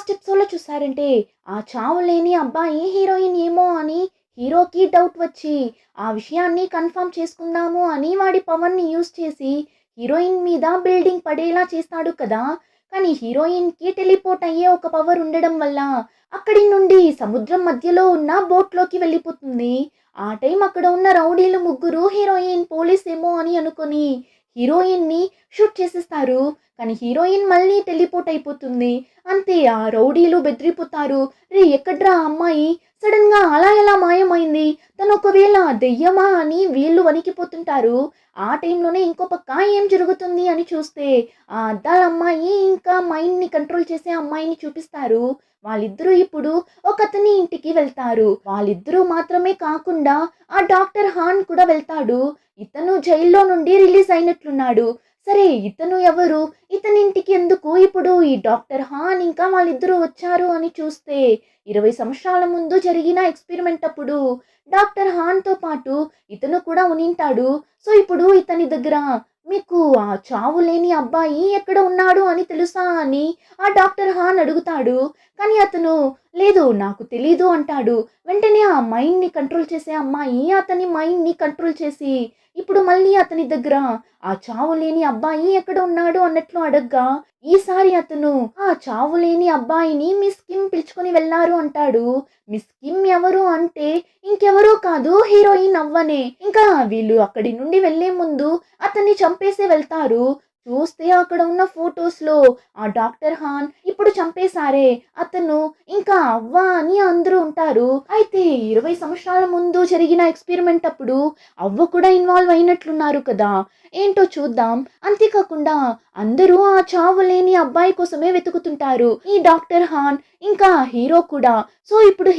Last ఎపిసోడ్‌లో చూసారంటే ఆ చావు లేని అబ్బాయి హీరోయిన్ ఏమో అని హీరోకి డౌట్ వచ్చి ఆ విషయాన్ని కన్ఫర్మ్ చేసుకుందాము అని వాడి పవర్‌ని యూజ్ చేసి హీరోయిన్ మీద బిల్డింగ్ పడేలా చేస్తాడు కదా! కానీ హీరోయిన్‌కి టెలిపోర్ట్ అయ్యే ఒక పవర్ ఉండడం వల్ల అక్కడి నుండి సముద్రం మధ్యలో ఉన్న బోట్‌లోకి వెళ్ళిపోతుంది. ఆ టైం అక్కడ ఉన్న రౌడీలు ముగ్గురు హీరోయిన్ పోలీసేమో అని అనుకోని హీరోయిన్‌ని షూట్ చేసేస్తారు. కానీ హీరోయిన్ మళ్ళీ టెలిపోర్ట్ అయిపోతుంది. అంతే ఆ రౌడీలు బెదిరిపోతారు. "రేయ్! ఎక్కడ్రా ఆ అమ్మాయి? సడెన్‌గా అలా ఎలా మాయమైంది? తను ఒకవేళ దెయ్యమా?" అని వీళ్ళు వణికిపోతుంటారు. ఆ టైంలోనే ఇంకో పక్క ఏం జరుగుతుంది అని చూస్తే ఆ అద్దాల అమ్మాయి ఇంకా మైండ్‌ని కంట్రోల్ చేసే అమ్మాయిని చూపిస్తారు. వాళ్ళిద్దరూ ఇప్పుడు ఒకతని ఇంటికి వెళ్తారు. వాళ్ళిద్దరూ మాత్రమే కాకుండా ఆ డాక్టర్ హాన్ కూడా వెళ్తాడు. ఇతను జైల్లో నుండి రిలీజ్ అయినట్లున్నాడు. సరే ఇతను ఎవరు? ఇతనింటికి ఎందుకు ఇప్పుడు ఈ డాక్టర్ హాన్ ఇంకా వాళ్ళిద్దరూ వచ్చారు అని చూస్తే 20 సంవత్సరాల ముందు జరిగిన ఎక్స్పెరిమెంట్ అప్పుడు డాక్టర్ హాన్‌తో పాటు ఇతను కూడా ఉనింటాడు. సో ఇప్పుడు ఇతని దగ్గర మీకు ఆ చావు లేని అబ్బాయి ఎక్కడ ఉన్నాడు అని తెలుసా అని ఆ డాక్టర్ హాన్ అడుగుతాడు. కానీ అతను లేదు నాకు తెలీదు అంటాడు. వెంటనే ఆ మైండ్‌ని కంట్రోల్ చేసే అమ్మాయి అతని మైండ్‌ని కంట్రోల్ చేసి ఇప్పుడు మళ్ళీ అతని దగ్గర ఆ చావు లేని అబ్బాయి ఎక్కడ ఉన్నాడు అన్నట్లు అడగ్గా ఈసారి అతను ఆ చావు లేని అబ్బాయిని మిస్ కిమ్ పిలుచుకొని వెళ్లారు అంటాడు. మిస్ కిమ్ ఎవరు అంటే ఇంకెవరో కాదు హీరోయిన్ అవ్వనే. ఇంకా వీళ్ళు అక్కడి నుండి వెళ్లే ముందు అతన్ని చంపేసి వెళ్తారు. చూస్తే అక్కడ ఉన్న ఫొటోస్‌లో ఆ డాక్టర్ హాన్ ఇప్పుడు చంపేశారే అతను ఇంకా అవ్వ అని అందరూ ఉంటారు. అయితే 20 సంవత్సరాల ముందు జరిగిన ఎక్స్పెరిమెంట్ అప్పుడు అవ్వ కూడా ఇన్వాల్వ్ అయినట్లున్నారు కదా! ఏంటో చూద్దాం. అంతేకాకుండా అందరూ ఆ చావు లేని అబ్బాయి కోసమే వెతుకుతుంటారు. ఈ డాక్టర్ హాన్ ఇంకా హీరో కూడా. సో ఇప్పుడు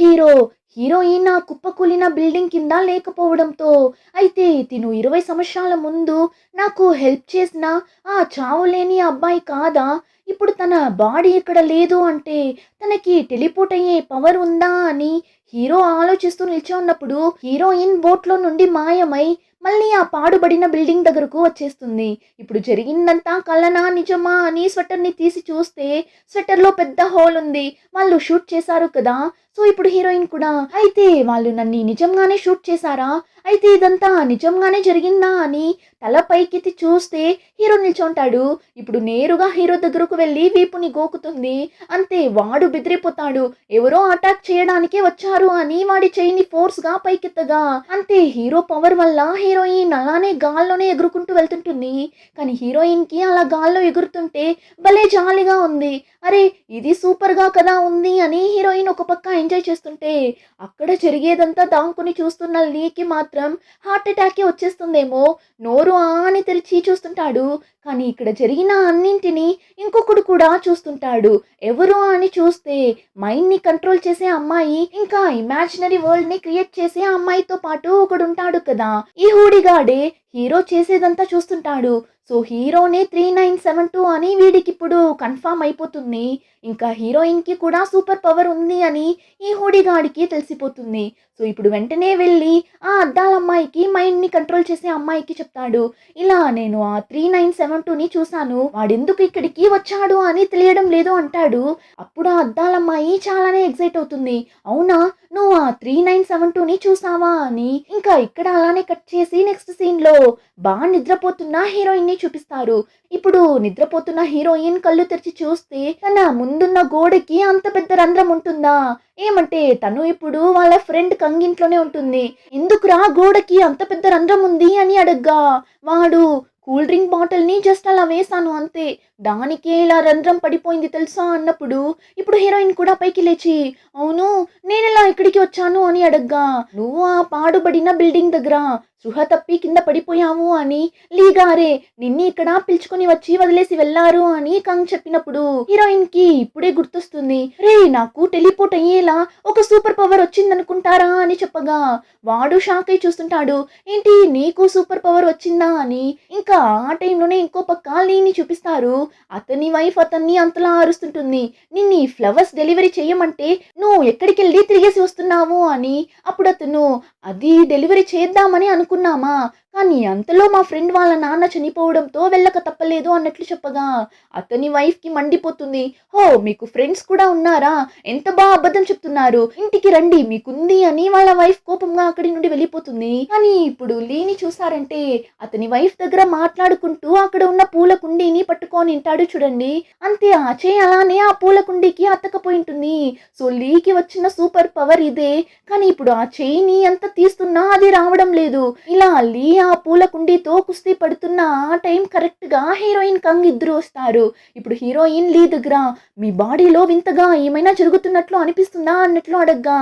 హీరోయిన్ ఆ కుప్పకూలిన బిల్డింగ్ కింద లేకపోవడంతో అయితే తిను 20 సంవత్సరాల ముందు నాకు హెల్ప్ చేసిన ఆ చావులేని అబ్బాయి కాదా? ఇప్పుడు తన బాడీ ఇక్కడ లేదు అంటే తనకి టెలిపోర్ట్ అయ్యే పవర్ ఉందా అని హీరో ఆలోచిస్తూ నిల్చో ఉన్నప్పుడు హీరోయిన్ బోట్లో నుండి మాయమై మళ్ళీ ఆ పాడుబడిన బిల్డింగ్ దగ్గరకు వచ్చేస్తుంది. ఇప్పుడు జరిగిందంతా కలనా నిజమా అని స్వెటర్‌ని తీసి చూస్తే స్వెటర్‌లో పెద్ద హోల్ ఉంది. వాళ్ళు షూట్ చేశారు కదా! సో ఇప్పుడు హీరోయిన్ కూడా అయితే వాళ్ళు నన్ను నిజంగానే షూట్ చేశారా? అయితే ఇదంతా నిజంగానే జరిగిందా అని తల పైకెత్తి చూస్తే హీరో నిల్చుంటాడు. ఇప్పుడు నేరుగా హీరో దగ్గరకు వెళ్ళి వీపుని గోకుతుంది. అంతే వాడు బెదిరిపోతాడు. ఎవరో అటాక్ చేయడానికే వచ్చారు అని వాడి చెయ్యిని ఫోర్స్‌గా పైకెత్తగా అంతే హీరో పవర్ వల్ల హీరోయిన్ అలానే గాల్లోనే ఎగురుకుంటూ వెళ్తుంటుంది. కానీ హీరోయిన్‌కి అలా గాల్లో ఎగురుతుంటే భలే జాలీగా ఉంది. అరే! ఇది సూపర్‌గా కదా ఉంది అని హీరోయిన్ ఒక పక్క ఎంజాయ్ చేస్తుంటే అక్కడ జరిగేదంతా దాంకుని చూస్తున్న లీకి మాత్రం హార్ట్ అటాకే వచ్చేస్తుందేమో. నోరు ఆ అని తెరిచి చూస్తుంటాడు. కానీ ఇక్కడ జరిగిన అన్నింటినీ ఇంకొకడు కూడా చూస్తుంటాడు. ఎవరు అని చూస్తే మైండ్‌ని కంట్రోల్ చేసే అమ్మాయి ఇంకా ఇమాజినరీ వరల్డ్‌ని క్రియేట్ చేసే అమ్మాయితో పాటు ఒకడుంటాడు కదా! ఈ హూడిగాడే హీరో చేసేదంతా చూస్తుంటాడు. సో హీరోనే 3972 అని వీడికిప్పుడు కన్ఫర్మ్ అయిపోతుంది. ఇంకా హీరోయిన్‌కి కూడా సూపర్ పవర్ ఉంది అని ఈ హూడిగాడికి తెలిసిపోతుంది. సో ఇప్పుడు వెంటనే వెళ్ళి ఆ అద్దాల అమ్మాయికి మైండ్‌ని కంట్రోల్ చేసే అమ్మాయికి చెప్తాడు. ఇలా నేను ఆ 3972ని చూసాను. వాడెందుకు ఇక్కడికి వచ్చాడు అని తెలియడం లేదు అంటాడు. అప్పుడు ఆ అద్దాల అమ్మాయి చాలానే ఎక్సైట్ అవుతుంది. అవునా? నువ్వు ఆ 3972ని చూసావా అని. ఇంకా ఇక్కడ అలానే కట్ చేసి నెక్స్ట్ సీన్‌లో బాగా నిద్రపోతున్న హీరోయిన్‌ని చూపిస్తారు. ఇప్పుడు నిద్రపోతున్న హీరోయిన్ కళ్ళు తెరిచి చూస్తే తన ముందున్న గోడకి అంత పెద్ద రంధ్రం ఉంటుందా? ఏమంటే తను ఇప్పుడు వాళ్ళ ఫ్రెండ్ కంగింట్లోనే ఉంటుంది. ఎందుకురా గోడకి అంత పెద్ద రంధ్రం ఉంది అని అడగ్గా వాడు కూల్ డ్రింక్ బాటిల్‌ని జస్ట్ అలా వేశాను అంతే. దానికే ఇలా రంధ్రం పడిపోయింది తెలుసా అన్నప్పుడు ఇప్పుడు హీరోయిన్ కూడా పైకి లేచి అవును నేనెలా ఇక్కడికి వచ్చాను అని అడగ్గా నువ్వు ఆ పాడుబడిన బిల్డింగ్ దగ్గర స్పృహ తప్పి కింద పడిపోయావు అని లీగారే నిన్ని ఇక్కడ పిలుచుకొని వచ్చి వదిలేసి వెళ్లారు అని కంగ్ చెప్పినప్పుడు హీరోయిన్ కి ఇప్పుడే గుర్తొస్తుంది. రే నాకు టెలిపోర్ట్ అయ్యేలా ఒక సూపర్ పవర్ వచ్చిందనుకుంటారా అని చెప్పగా వాడు షాక్ అయి చూస్తుంటాడు. ఏంటి నీకు సూపర్ పవర్ వచ్చిందా అని. ఇంకా ఆ టైంలోనే ఇంకో పక్క లీని చూపిస్తారు. అతని వైఫ్ అతన్ని అంతలా అరుస్తుంటుంది. నిన్ని ఫ్లవర్స్ డెలివరీ చేయమంటే నువ్వు ఎక్కడికి వెళ్ళి తిరిగేసి వస్తున్నావు అని. అప్పుడు అతను అది డెలివరీ చేద్దామని అనుకున్నామా కానీ అంతలో మా ఫ్రెండ్ వాళ్ళ నాన్న చనిపోవడంతో వెళ్ళక తప్పలేదు అన్నట్లు చెప్పగా అతని వైఫ్కి మండిపోతుంది. హో, మీకు ఫ్రెండ్స్ కూడా ఉన్నారా? ఎంత బాగా అబద్ధం చెప్తున్నారు, ఇంటికి రండి మీకుంది అని వాళ్ళ వైఫ్ కోపంగా అక్కడి నుండి వెళ్ళిపోతుంది. కానీ ఇప్పుడు లీని చూసారంటే అతని వైఫ్ దగ్గర మాట్లాడుకుంటూ అక్కడ ఉన్న పూల కుండీని పట్టుకొని ఉంటాడు చూడండి. అంతే, ఆ చేయి అలానే ఆ పూల కుండీకి అత్తకపోయి ఉంటుంది. సో లీకి వచ్చిన సూపర్ పవర్ ఇదే. కానీ ఇప్పుడు ఆ చేయిని ఎంత తీస్తున్నా అది రావడం లేదు. ఇలా లీ ఆ పూల కుండీతో కుస్తీ పడుతున్న ఆ టైం కరెక్ట్ గా హీరోయిన్ కంగ్ ఇద్దరు వస్తారు. ఇప్పుడు హీరోయిన్ లీ దగ్గర మీ బాడీలో వింతగా ఏమైనా జరుగుతున్నట్లు అనిపిస్తుందా అన్నట్లు అడగ్గా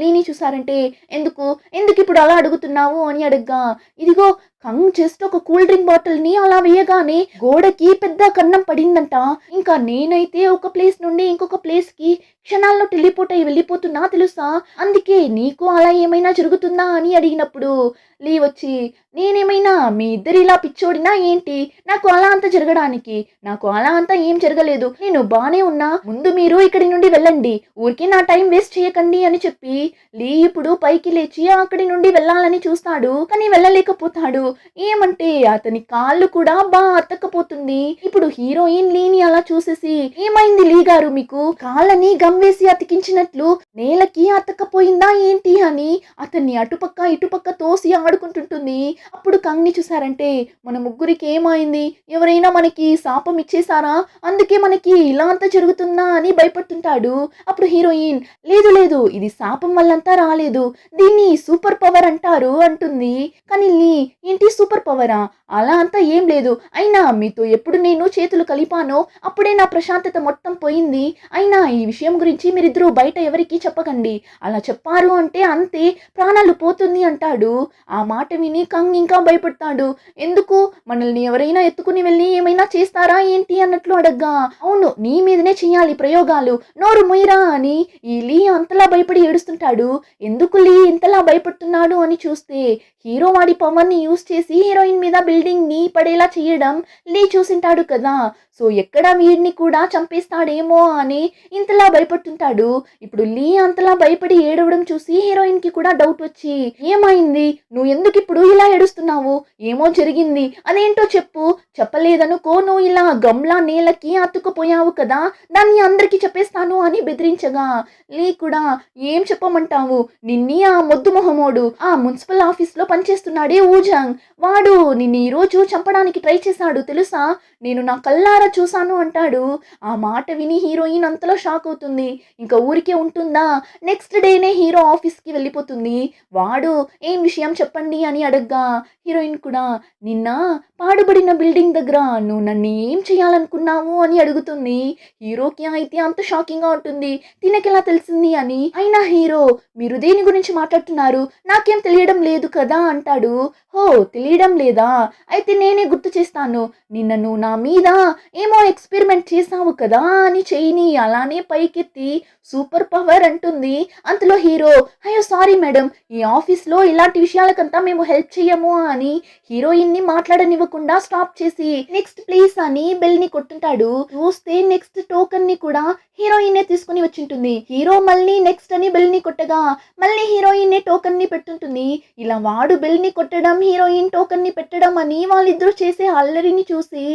లీని చూసారంటే ఎందుకు ఎందుకు ఇప్పుడు అలా అడుగుతున్నావు అని అడగ్గా ఇదిగో కంగ్ జస్ట్ ఒక కూల్ డ్రింక్ బాటిల్ ని అలా వేయగానే గోడకి పెద్ద కన్నం పడిందంట. ఇంకా నేనైతే ఒక ప్లేస్ నుండి ఇంకొక ప్లేస్ కి క్షణాల్లో టెలిపోర్ట్ అయి వెళ్ళిపోతున్నా తెలుసా. అందుకే నీకు అలా ఏమైనా జరుగుతుందా అని అడిగినప్పుడు లీ వచ్చి నేనేమైనా మీ ఇద్దరు ఇలా పిచ్చోడినా ఏంటి, నాకు అలా అంత జరగడానికి, నాకు అలా అంతా ఏం జరగలేదు, నేను బానే ఉన్నా, ముందు మీరు ఇక్కడి నుండి వెళ్ళండి, ఊరికే నా టైం వేస్ట్ చేయకండి అని చెప్పి లీ ఇప్పుడు పైకి లేచి అక్కడి నుండి వెళ్ళాలని చూస్తాడు. కానీ వెళ్ళలేకపోతాడు. ఏమంటే అతని కాళ్ళు కూడా బాగా అతక్కపోతుంది. ఇప్పుడు హీరోయిన్ లీని అలా చూసేసి ఏమైంది లీ గారు, మీకు కాళ్ళని గమ్ వేసి అతికించినట్లు నేలకి అతక్కపోయిందా ఏంటి అని అతన్ని అటుపక్క ఇటుపక్క తోసి ఆడుకుంటుంటుంది. అప్పుడు కంగ్ని చూసారంటే మన ముగ్గురికి ఏమైంది, ఎవరైనా మనకి శాపం ఇచ్చేసారా, అందుకే మనకి ఇలా అంతా జరుగుతుందా అని భయపడుతుంటాడు. అప్పుడు హీరోయిన్ లేదు లేదు, ఇది శాపం వల్లంతా రాలేదు, దీన్ని సూపర్ పవర్ అంటారు అంటుంది. కానీ లీ ఏంటి సూపర్ పవరా, అలా అంతా ఏం లేదు, అయినా మీతో ఎప్పుడు నేను చేతులు కలిపానో అప్పుడే నా ప్రశాంతత మొత్తం పోయింది, అయినా ఈ విషయం గురించి మీరిద్దరూ బయట ఎవరికి చెప్పకండి, అలా చెప్పారు అంటే అంతే ప్రాణాలు పోతుంది అంటాడు. ఆ మాట విని కంగ్ ఇంకా భయపడతాడు. ఎందుకు, మనల్ని ఎవరైనా ఎత్తుకుని వెళ్ళి ఏమైనా చేస్తారా ఏంటి అన్నట్లు అడగ్గా అవును నీ మీదనే చెయ్యాలి ప్రయోగాలు, నోరు మొయ్యరా అని ఈ లీ అంతలా భయపడి ఏడుస్తుంటాడు. ఎందుకు లీ ఇంతలా భయపడుతున్నాడు అని చూస్తే హీరో వాడి పవర్ ని యూజ్ చేసి హీరోయిన్ మీద బిల్డింగ్ ని పడేలా చేయడం లీ చూసింటాడు కదా. సో ఎక్కడ వీడిని కూడా చంపేస్తాడేమో అని ఇంతలా భయపడుతుంటాడు. ఇప్పుడు లీ అంతలా భయపడి ఏడవడం చూసి హీరోయిన్ కి కూడా డౌట్ వచ్చి ఏమైంది, నువ్వు ఎందుకు ఇప్పుడు ఇలా ఏడుస్తున్నావు, ఏమో జరిగింది అదేంటో చెప్పు, చెప్పలేదనుకో నువ్వు ఇలా గమ్లా నేలకి అతుక్కుపోయావు కదా, దాన్ని అందరికి చెప్పేస్తాను అని బెదిరించగా లీ కూడా ఏం చెప్పమంటావు, నిన్ని ఆ మొద్దు మొహమోడు ఆ మున్సిపల్ ఆఫీస్ లో పనిచేస్తున్నాడే ఊజాంగ్, వాడు నిన్ను ఈ రోజు చంపడానికి ట్రై చేశాడు తెలుసా, నేను నా కళ్ళారా చూసాను అంటాడు. ఆ మాట విని హీరోయిన్ అంతలో షాక్ అవుతుంది. ఇంకా ఊరికే ఉంటుందా, నెక్స్ట్ డేనే హీరో ఆఫీస్కి వెళ్ళిపోతుంది. వాడు ఏం విషయం చెప్పండి అని అడగ్గా హీరోయిన్ కూడా నిన్న పాడుబడిన బిల్డింగ్ దగ్గర నువ్వు నన్ను ఏం చేయాలనుకున్నావు అని అడుగుతుంది. హీరోకి అయితే అంత షాకింగ్ గా ఉంటుంది, తినకెలా తెలిసింది అని. అయినా హీరో మీరు దేని గురించి మాట్లాడుతున్నారు, నాకేం తెలియడం లేదు కదా అంటాడు. హో తెలియడం లేదా, అయితే నేనే గుర్తు చేస్తాను, నిన్న నువ్వు నా మీద ఏమో ఎక్స్పెరిమెంట్ చేసావు కదా అని చెయ్యిని అలానే పైకెత్తి సూపర్ పవర్ అంటుంది. అంతలో హీరో అయ్యో సారీ మేడం, ఈ ఆఫీస్లో ఇలాంటి విషయాలకంతా మేము హెల్ప్ చేయము అని హీరోయిన్ ని మాట్లాడనివ్వకుండా స్టాప్ చేసి నెక్స్ట్ ప్లీజ్ అని బెల్ ని కొట్టుంటాడు. చూస్తే నెక్స్ట్ టోకన్ ని కూడా హీరోయిన్ తీసుకుని వచ్చింటుంది. హీరో మళ్ళీ నెక్స్ట్ అని బెల్ ని కొట్టగా మళ్ళీ హీరోయిన్ టోకన్ ని పెట్టుంటుంది. ఇలా వాడు బెల్ ని కొట్టడం హీరోయిన్ టోకన్ ని పెట్టడం అని వాళ్ళిద్దరూ చేసే అల్లరిని చూసి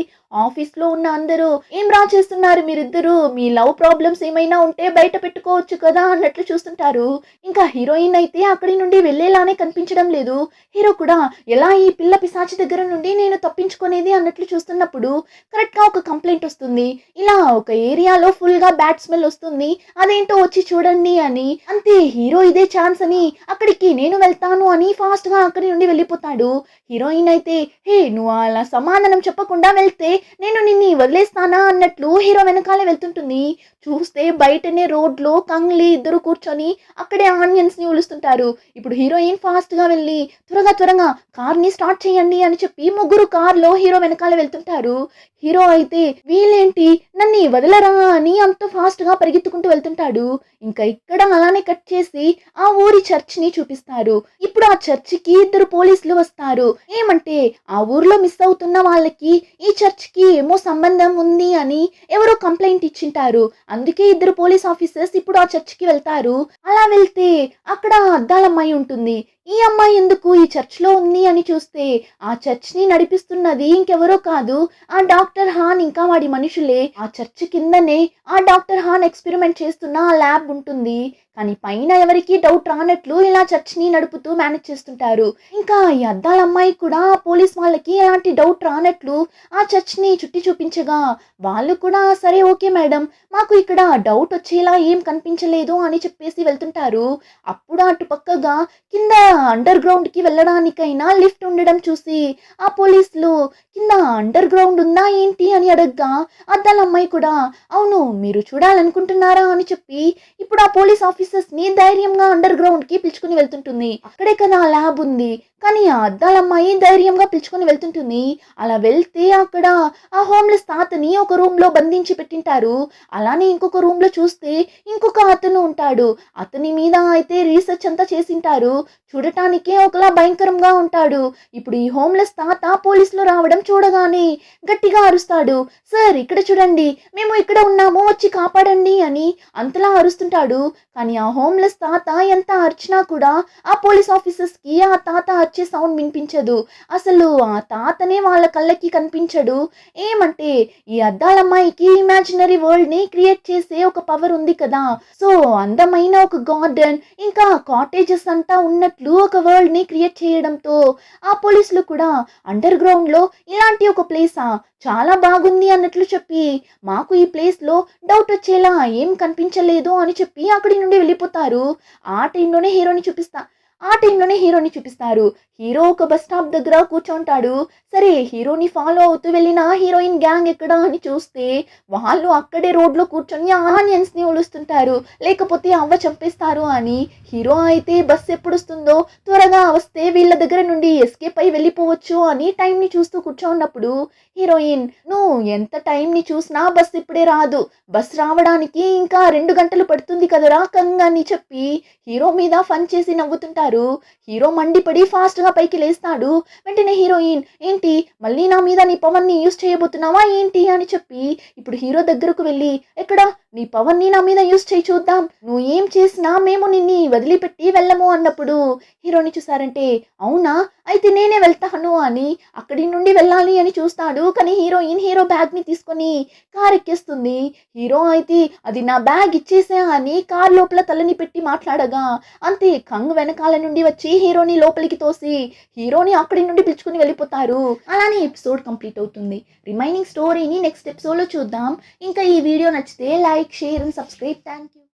ఆఫీస్ లో ఉన్న అందరూ ఏం రా చేస్తున్నారు మీరిద్దరు, మీ లవ్ ప్రాబ్లమ్స్ ఏమైనా ఉంటే బయట పెట్టుకోవచ్చు కదా అన్నట్లు చూస్తుంటారు. ఇంకా హీరోయిన్ అయితే అక్కడి నుండి వెళ్ళేలానే కనిపించడం లేదు. హీరో కూడా ఎలా ఈ పిల్ల పిశాచి దగ్గర నుండి నేను తప్పించుకునేది అన్నట్లు చూస్తున్నప్పుడు కరెక్ట్ గా ఒక కంప్లైంట్ వస్తుంది. ఇలా ఒక ఏరియాలో ఫుల్ గా బ్యాడ్ స్మెల్ వస్తుంది, అదేంటో వచ్చి చూడండి అని. అంతే హీరో ఇదే ఛాన్స్ అని అక్కడికి నేను వెళ్తాను అని ఫాస్ట్ గా అక్కడి నుండి వెళ్ళిపోతాడు. హీరోయిన్ అయితే హే నువ్వు అలా సమాధానం చెప్పకుండా వెళ్తే నేను నిన్ను వదిలేస్తానా అన్నట్లు హీరో వెనకాలే వెళ్తుంటుంది. చూస్తే బయటనే రోడ్లో కంగ్లీ ఇద్దరు కూర్చొని అక్కడే ఆనియన్స్ ని ఉలుస్తుంటారు. ఇప్పుడు హీరోయిన్ ఫాస్ట్ గా వెళ్ళి త్వరగా త్వరగా కార్ ని స్టార్ట్ చేయండి అని చెప్పి ముగ్గురు కార్ లో హీరో వెనకాల వెళ్తుంటారు. హీరో అయితే వీళ్ళేంటి నన్ను వదలరా అని అంత ఫాస్ట్ గా పరిగెత్తుకుంటూ వెళ్తుంటాడు. ఇంకా ఇక్కడ అలానే కట్ చేసి ఆ ఊరి చర్చ్ ని చూపిస్తారు. ఇప్పుడు ఆ చర్చికి ఇద్దరు పోలీసులు వస్తారు. ఏమంటే ఆ ఊర్లో మిస్ అవుతున్న వాళ్ళకి ఈ చర్చ్ కి ఏమో సంబంధం ఉంది అని ఎవరో కంప్లైంట్ ఇచ్చింటారు. అందుకే ఇద్దరు పోలీస్ ఆఫీసర్స్ ఇప్పుడు ఆ చర్చ్ కి వెళ్తారు. అలా వెళ్తే అక్కడ అద్దాలమ్మాయి ఉంటుంది. ఈ అమ్మాయి ఎందుకు ఈ చర్చ్లో ఉంది అని చూస్తే ఆ చర్చ్ని నడిపిస్తున్నది ఇంకెవరో కాదు, ఆ డాక్టర్ హాన్ ఇంకా వాడి మనుషులే. ఆ చర్చ్ కిందనే ఆ డాక్టర్ హాన్ ఎక్స్పెరిమెంట్ చేస్తున్న ఆ ల్యాబ్ ఉంటుంది. కానీ పైన ఎవరికి డౌట్ రానట్లు ఇలా చర్చ్ని నడుపుతూ మేనేజ్ చేస్తుంటారు. ఇంకా ఈ అద్దాల అమ్మాయి కూడా పోలీస్ వాళ్ళకి ఎలాంటి డౌట్ రానట్లు ఆ చర్చ్ని చుట్టి చూపించగా వాళ్ళు కూడా సరే ఓకే మేడం, మాకు ఇక్కడ డౌట్ వచ్చేలా ఏం కనిపించలేదు అని చెప్పేసి వెళ్తుంటారు. అప్పుడు అటు పక్కగా కింద అండర్ గ్రౌండ్కి వెళ్ళడానికైనా లిఫ్ట్ ఉండడం చూసి ఆ పోలీసులు కింద అండర్ గ్రౌండ్ ఉందా ఏంటి అని అడగ్గా అద్దాల అమ్మాయి కూడా అవును మీరు చూడాలనుకుంటున్నారా అని చెప్పి ఇప్పుడు ఆ పోలీస్ ఆఫీసర్స్ ని ధైర్యంగా అండర్ గ్రౌండ్ కి పిలుచుకుని వెళ్తుంటుంది. అక్కడే కదా ల్యాబ్ ఉంది. కానీ ఆ అద్దాల అమ్మాయి ధైర్యంగా పిలుచుకొని వెళ్తుంటుంది. అలా వెళ్తే అక్కడ ఆ హోమ్లెస్ తాతని ఒక రూమ్ లో బంధించి పెట్టింటారు. అలానే ఇంకొక రూమ్ లో చూస్తే ఇంకొక అతను ఉంటాడు. అతని మీద అయితే రీసెర్చ్ అంతా చేసింటారు. చూడటానికే ఒకలా భయంకరంగా ఉంటాడు. ఇప్పుడు ఈ హోమ్లెస్ తాత పోలీసులు రావడం చూడగానే గట్టిగా అరుస్తాడు, సార్ ఇక్కడ చూడండి, మేము ఇక్కడ ఉన్నాము, వచ్చి కాపాడండి అని అంతలా అరుస్తుంటాడు. కానీ ఆ హోమ్లెస్ తాత ఎంత అరిచినా కూడా ఆ పోలీస్ ఆఫీసర్స్ కి ఆ తాత అరిచే సౌండ్ వినిపించదు. అసలు ఆ తాతనే వాళ్ళ కళ్ళకి కనిపించడు. ఏమంటే ఈ అద్దాల అమ్మాయికి ఇమాజినరీ వరల్డ్ ని క్రియేట్ చేసే ఒక పవర్ ఉంది కదా. సో అందమైన ఒక గార్డెన్ ఇంకా కాటేజెస్ అంతా ఉన్నట్లు ఒక వరల్డ్ ని క్రియేట్ చేయడంతో ఆ పోలీసులు కూడా అండర్ గ్రౌండ్ లో ఇలాంటి ఒక ప్లేసా, చాలా బాగుంది అన్నట్లు చెప్పి మాకు ఈ ప్లేస్ లో డౌట్ వచ్చేలా ఏం కనిపించలేదు అని చెప్పి అక్కడి నుండి వెళ్ళిపోతారు. ఆ టైంలోనే హీరోని చూపిస్తారు. హీరో ఒక బస్ స్టాప్ దగ్గర కూర్చుంటాడు. సరే హీరోని ఫాలో అవుతూ వెళ్ళిన హీరోయిన్ గ్యాంగ్ ఎక్కడ అని చూస్తే వాళ్ళు అక్కడే రోడ్లో కూర్చొని ఆనియన్స్ ని ఒలుస్తుంటారు, లేకపోతే అవ్వ చంపేస్తారు అని. హీరో అయితే బస్ ఎప్పుడు వస్తుందో త్వరగా వస్తే వీళ్ళ దగ్గర నుండి ఎస్కేప్ అయి వెళ్ళిపోవచ్చు అని టైంని చూస్తూ కూర్చోన్నప్పుడు హీరోయిన్, నువ్వు ఎంత టైంని చూసినా బస్ ఇప్పుడే రాదు, బస్ రావడానికి ఇంకా 2 గంటలు పడుతుంది కదరా కంగ్ అని చెప్పి హీరో మీద ఫన్ చేసి నవ్వుతుంటారు. హీరో మండిపడి ఫాస్ట్ గా పైకి లేస్తాడు. వెంటనే హీరోయిన్, ఏంటి మళ్ళీ నా మీద నీ పవర్ ని యూస్ చేయబోతున్నావా ఏంటి అని చెప్పి ఇప్పుడు హీరో దగ్గరకు వెళ్ళి, ఎక్కడ నీ పవర్ ని నా మీద యూస్ చేయి చూద్దాం, నువ్వు ఏం చేసినా మేము నిన్ని వదిలిపెట్టి వెళ్ళము అన్నప్పుడు హీరోని చూసారంటే అవునా అయితే నేనే వెళ్తాను అని అక్కడి నుండి వెళ్ళాలి అని చూస్తాడు. కానీ హీరోయిన్ హీరో బ్యాగ్ ని తీసుకొని కార్ ఎక్కేస్తుంది. హీరో అయితే అది నా బ్యాగ్ ఇచ్చేసా అని కార్ లోపల తలని పెట్టి మాట్లాడగా అంతే కంగ్ వెనకాల నుండి వచ్చి హీరోని లోపలికి తోసి హీరోని అక్కడి నుండి పిలుచుకుని వెళ్ళిపోతారు. అలానే ఎపిసోడ్ కంప్లీట్ అవుతుంది. రిమైనింగ్ స్టోరీని నెక్స్ట్ ఎపిసోడ్ లో చూద్దాం. ఇంకా ఈ వీడియో నచ్చితే like, share and subscribe. Thank you.